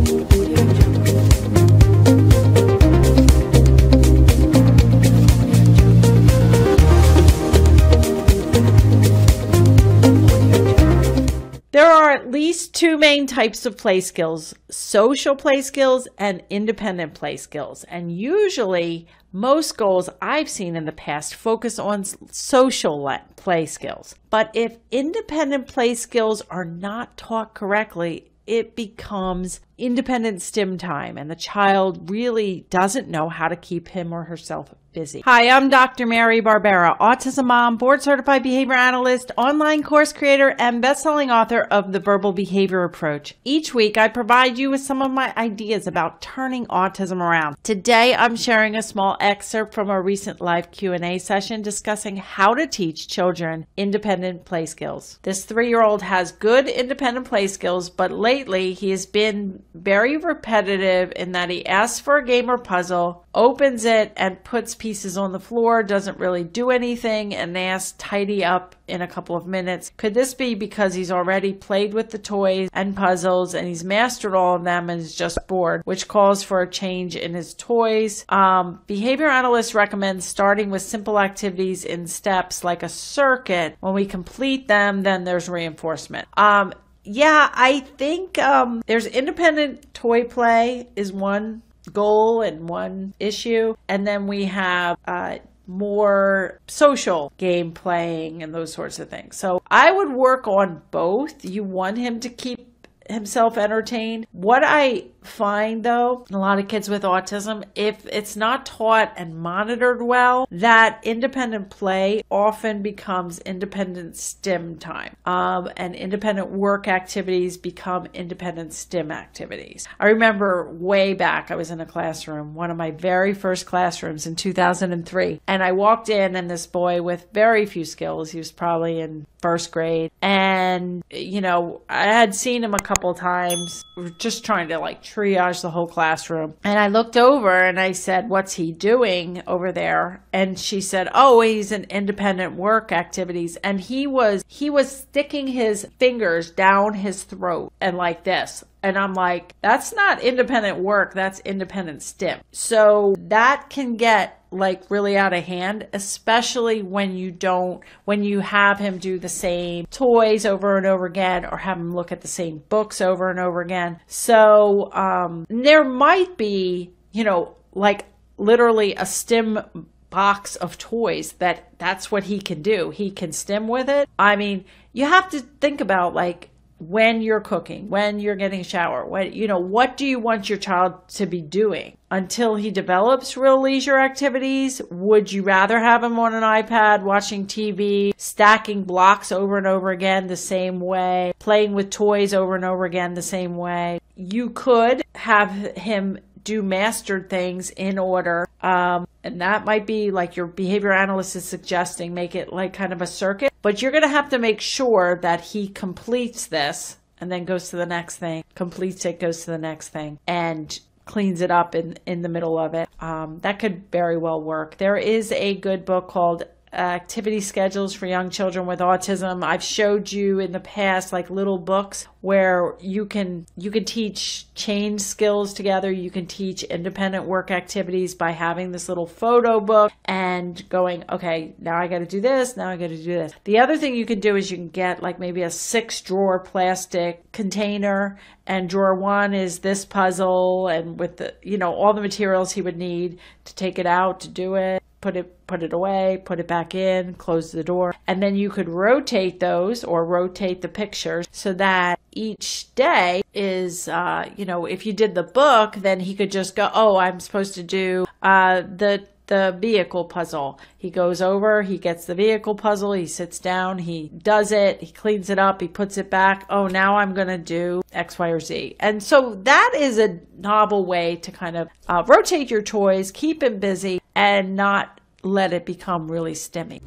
There are at least two main types of play skills: social play skills and independent play skills. And usually most goals I've seen in the past focus on social play skills. But if independent play skills are not taught correctly, it becomes independent STEM time, and the child really doesn't know how to keep him or herself busy. Hi, I'm Dr. Mary Barbera, autism mom, board certified behavior analyst, online course creator, and best-selling author of The Verbal Behavior Approach. Each week, I provide you with some of my ideas about turning autism around. Today, I'm sharing a small excerpt from a recent live Q&A session discussing how to teach children independent play skills. This 3-year-old has good independent play skills, but lately he has been very repetitive in that he asks for a game or puzzle, opens it, and puts pieces on the floor, doesn't really do anything, and asks tidy up in a couple of minutes. Could this be because he's already played with the toys and puzzles and he's mastered all of them and is just bored, which calls for a change in his toys? Behavior analysts recommend starting with simple activities in steps like a circuit. When we complete them, then there's reinforcement. Yeah, I think there's independent toy play is one goal and one issue, and then we have more social game playing and those sorts of things. So I would work on both. You want him to keep himself entertained. What I find though, a lot of kids with autism, if it's not taught and monitored well, that independent play often becomes independent STEM time, and independent work activities become independent STEM activities. I remember way back, I was in a classroom, one of my very first classrooms in 2003, and I walked in, and this boy with very few skills, he was probably in first grade, and I had seen him a couple times. We were just trying to triage the whole classroom, and I looked over and I said, "What's he doing over there?" And she said, "Oh, he's in independent work activities." And he was sticking his fingers down his throat and like this. And I'm like, that's not independent work, that's independent STEM. So that can get really out of hand, especially when you have him do the same toys over and over again, or have him look at the same books over and over again. So there might be, literally a STEM box of toys that's what he can do. He can STEM with it. I mean, you have to think about when you're cooking, when you're getting a shower, what do you want your child to be doing until he develops real leisure activities? Would you rather have him on an iPad, watching TV, stacking blocks over and over again the same way, playing with toys over and over again the same way? You could have him do mastered things in order, and that might be your behavior analyst is suggesting, make it kind of a circuit, but you're going to have to make sure that he completes this and then goes to the next thing, completes it, goes to the next thing, and cleans it up in the middle of it. That could very well work. There is a good book called Activity Schedules for Young Children with Autism. I've showed you in the past little books where you can teach chain skills together. You can teach independent work activities by having this little photo book and going, okay, now I got to do this, now I got to do this. The other thing you can do is you can get maybe a 6-drawer plastic container, and drawer 1 is this puzzle, and with the all the materials he would need to take it out to do it. Put it away, put it back in, close the door. And then you could rotate those, or rotate the pictures, so that each day is, if you did the book, then he could just go, oh, I'm supposed to do the vehicle puzzle. He goes over, he gets the vehicle puzzle, he sits down, he does it, he cleans it up, he puts it back. Oh, now I'm going to do X, Y, or Z. And so that is a novel way to kind of rotate your toys, keep him busy, and not let it become really STEMmy.